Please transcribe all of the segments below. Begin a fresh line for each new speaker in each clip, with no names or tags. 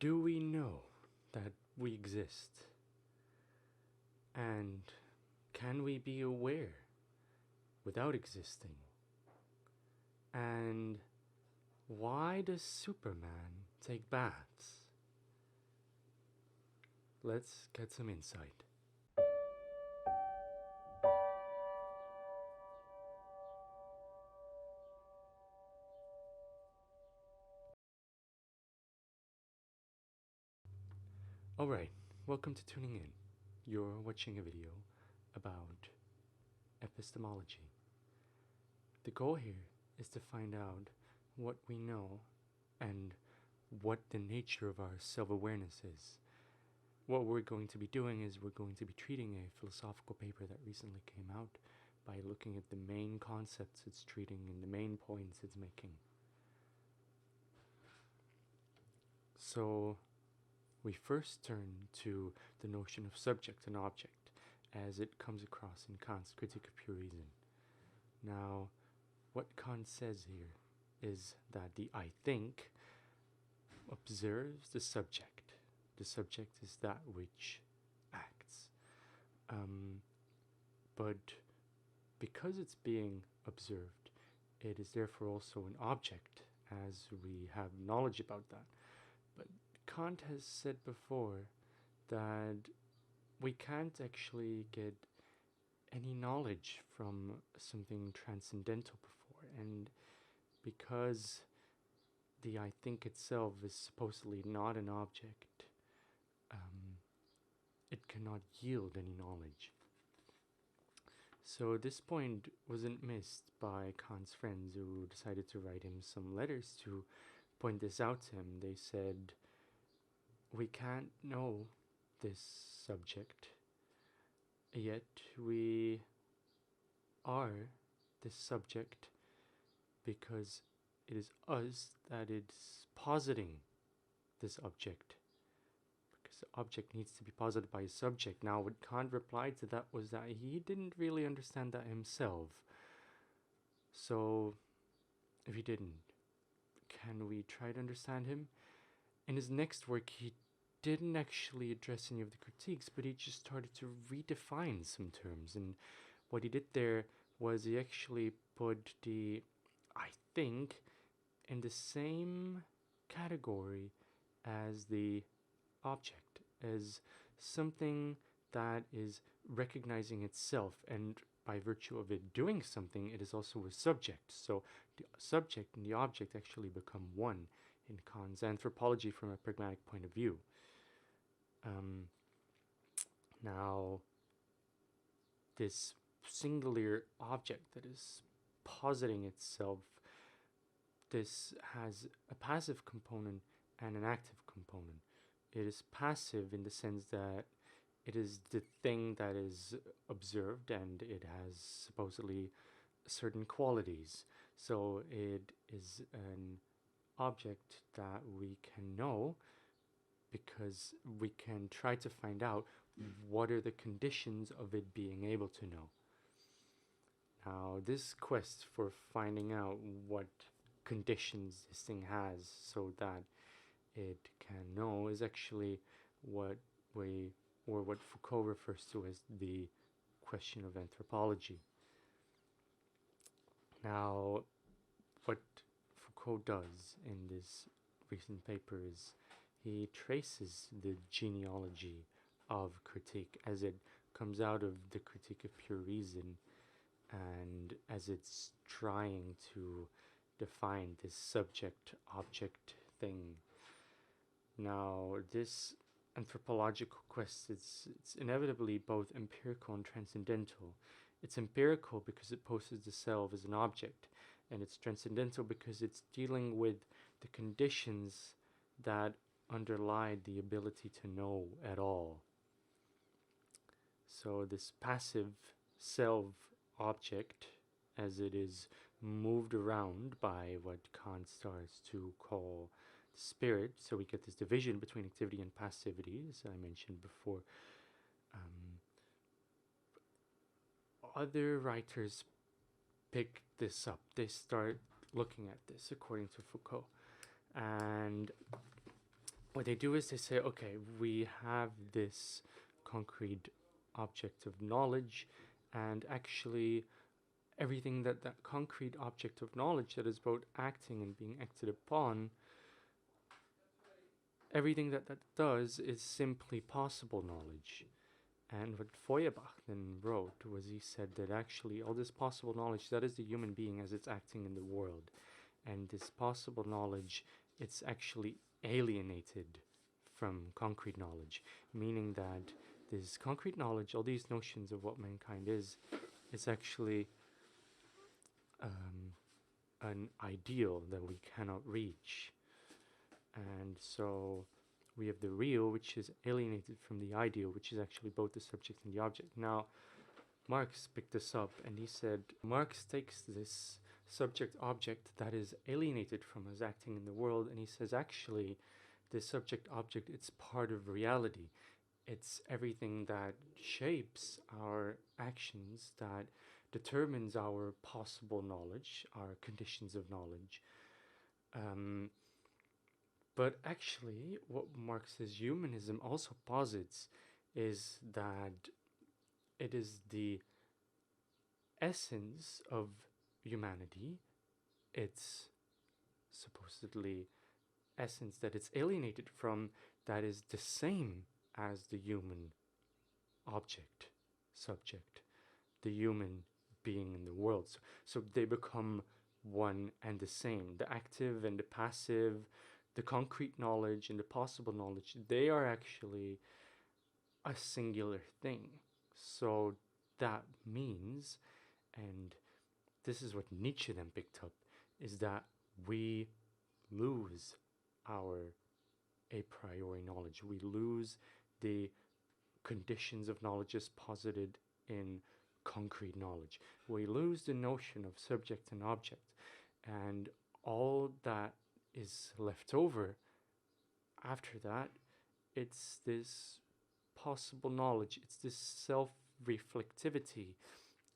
Do we know that we exist? And can we be aware without existing? And why does Superman take baths? Let's get some insight. Alright, welcome to tuning in. You're watching a video about epistemology. The goal here is to find out what we know and what the nature of our self-awareness is. What we're going to be doing is we're going to be treating a philosophical paper that recently came out by looking at the main concepts it's treating and the main points it's making. So we first turn to the notion of subject and object as it comes across in Kant's Critique of Pure Reason. Now, what Kant says here is that the I think observes the subject. The subject is that which acts. But because it's being observed, it is therefore also an object, as we have knowledge about that. But Kant has said before that we can't actually get any knowledge from something transcendental before, and because the I think itself is supposedly not an object, it cannot yield any knowledge. So this point wasn't missed by Kant's friends, who decided to write him some letters to point this out to him. They said, we can't know this subject, yet we are this subject because it is us that is positing this object, because the object needs to be posited by a subject. Now, what Kant replied to that was that he didn't really understand that himself. So, if he didn't, can we try to understand him? In his next work, he didn't actually address any of the critiques, but he just started to redefine some terms. And what he did there was he actually put the I think in the same category as the object, as something that is recognizing itself, and by virtue of it doing something, it is also a subject. So the subject and the object actually become one in Kant's Anthropology from a pragmatic point of view. Now, this singular object that is positing itself, this has a passive component and an active component. It is passive in the sense that it is the thing that is observed and it has supposedly certain qualities. So it is an object that we can know because we can try to find out what are the conditions of it being able to know. Now, this quest for finding out what conditions this thing has so that it can know is actually what Foucault refers to as the question of anthropology. Now, what Foucault does in this recent paper is he traces the genealogy of critique as it comes out of the Critique of Pure Reason, and as it's trying to define this subject-object thing. Now, this anthropological quest, it's inevitably both empirical and transcendental. It's empirical because it poses the self as an object, and it's transcendental because it's dealing with the conditions that underlie the ability to know at all. So this passive self-object, as it is moved around by what Kant starts to call spirit, so we get this division between activity and passivity, as I mentioned before. Other writers pick this up. They start looking at this according to Foucault, and what they do is they say, okay, we have this concrete object of knowledge, and actually everything that concrete object of knowledge that is both acting and being acted upon, everything that does is simply possible knowledge. And what Feuerbach then wrote was, he said that actually all this possible knowledge, that is the human being as it's acting in the world. And this possible knowledge, it's actually alienated from concrete knowledge, meaning that this concrete knowledge, all these notions of what mankind is actually an ideal that we cannot reach. And so we have the real, which is alienated from the ideal, which is actually both the subject and the object. Now, Marx picked this up and he said, Marx takes this subject object that is alienated from us acting in the world, and he says, actually, this subject object, it's part of reality. It's everything that shapes our actions, that determines our possible knowledge, our conditions of knowledge. But actually, what Marx's humanism also posits is that it is the essence of humanity, its supposedly essence that it's alienated from, that is the same as the human object, subject, the human being in the world. So they become one and the same. The active and the passive, the concrete knowledge and the possible knowledge, they are actually a singular thing. So that means, and this is what Nietzsche then picked up, is that we lose our a priori knowledge. We lose the conditions of knowledge as posited in concrete knowledge. We lose the notion of subject and object, and all that is left over after that, it's this possible knowledge, it's this self-reflectivity.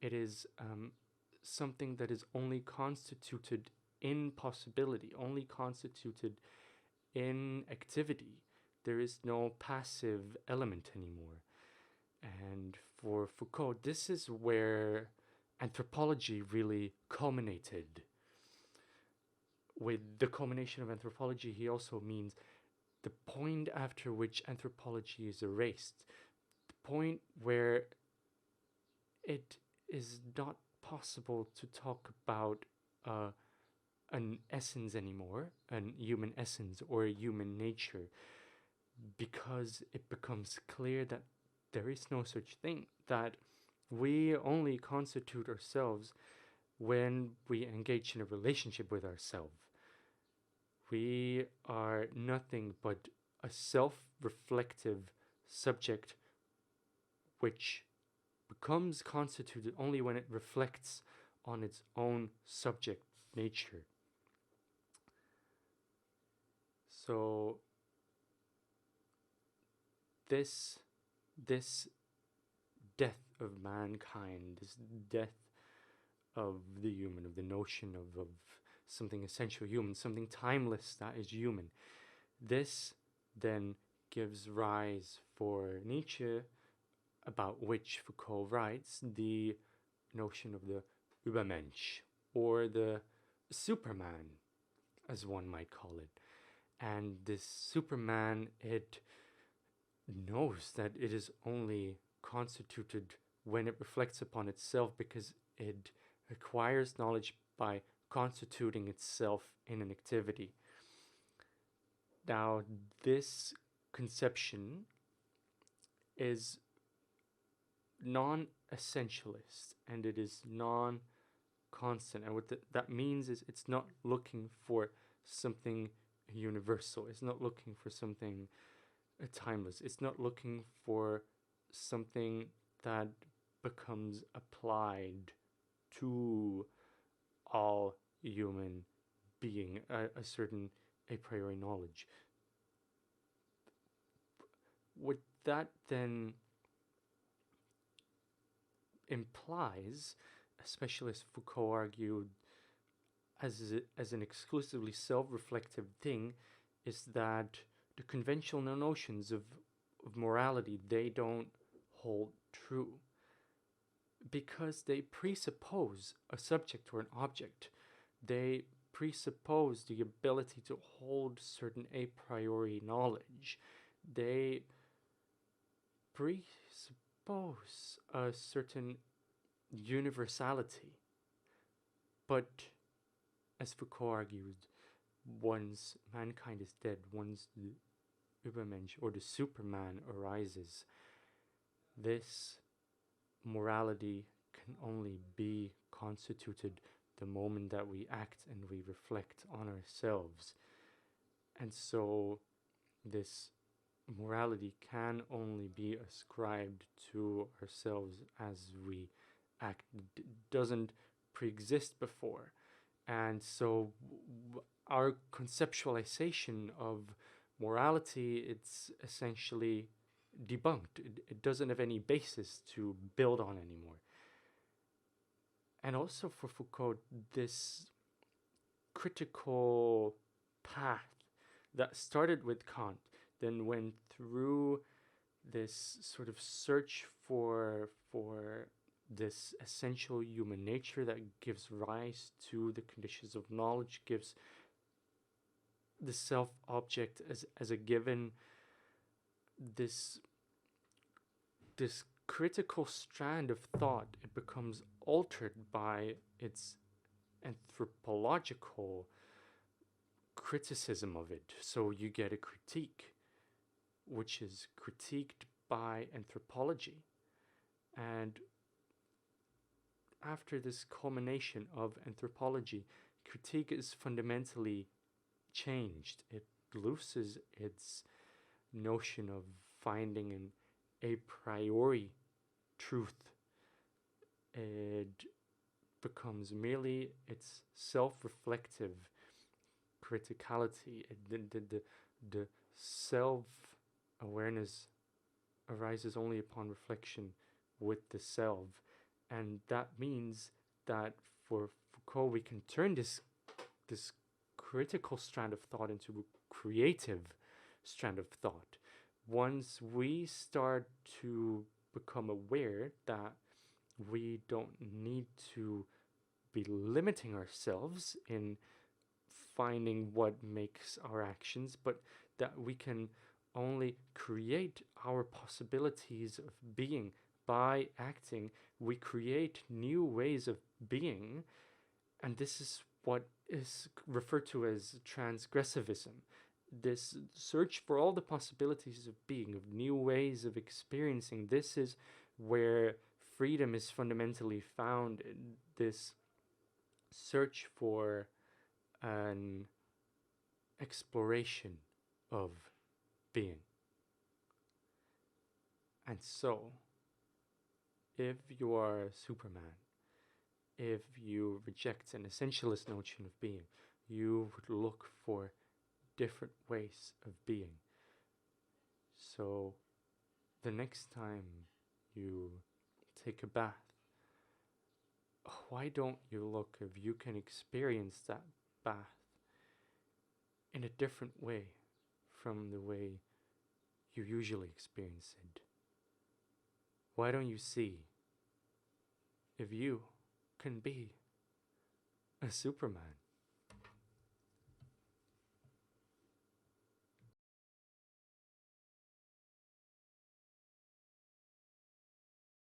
It is something that is only constituted in possibility, only constituted in activity. There is no passive element anymore. And for Foucault, this is where anthropology really culminated. With the culmination of anthropology, he also means the point after which anthropology is erased, the point where it is not possible to talk about an essence anymore, an human essence or a human nature, because it becomes clear that there is no such thing, that we only constitute ourselves when we engage in a relationship with ourselves. We are nothing but a self-reflective subject which becomes constituted only when it reflects on its own subject nature. So this death of mankind, this death of the human, of the notion of something essential human, something timeless that is human, this then gives rise for Nietzsche, about which Foucault writes, the notion of the Übermensch, or the Superman, as one might call it. And this Superman, it knows that it is only constituted when it reflects upon itself, because it acquires knowledge by constituting itself in an activity. Now, this conception is non-essentialist, and it is non-constant. And what that means is it's not looking for something universal. It's not looking for something timeless. It's not looking for something that becomes applied to all human being, a certain a priori knowledge. What that then implies, especially as Foucault argued, as an exclusively self-reflective thing, is that the conventional notions of morality, they don't hold true because they presuppose a subject or an object. They presuppose the ability to hold certain a priori knowledge. They presuppose a certain universality. But as Foucault argued, once mankind is dead, once the Übermensch or the Superman arises, this morality can only be constituted the moment that we act and we reflect on ourselves. And so this morality can only be ascribed to ourselves as we act. It doesn't pre-exist before. And so our conceptualization of morality, it's essentially debunked. It doesn't have any basis to build on anymore. And also for Foucault, this critical path that started with Kant, then went through this sort of search for this essential human nature that gives rise to the conditions of knowledge, gives the self-object as a given, this critical strand of thought, it becomes altered by its anthropological criticism of it. So you get a critique, which is critiqued by anthropology. And after this culmination of anthropology, critique is fundamentally changed. It loses its notion of finding an a priori truth. It becomes merely its self-reflective criticality. The self-awareness arises only upon reflection with the self. And that means that for Foucault, we can turn this critical strand of thought into a creative strand of thought. Once we start to become aware that we don't need to be limiting ourselves in finding what makes our actions, but that we can only create our possibilities of being by acting. We create new ways of being, and this is what is referred to as transgressivism. This search for all the possibilities of being, of new ways of experiencing. This is where freedom is fundamentally found, in this search for an exploration of being. And so, if you are Superman, if you reject an essentialist notion of being, you would look for different ways of being. So the next time you take a bath, why don't you look if you can experience that bath in a different way from the way you usually experience it? Why don't you see if you can be a Superman?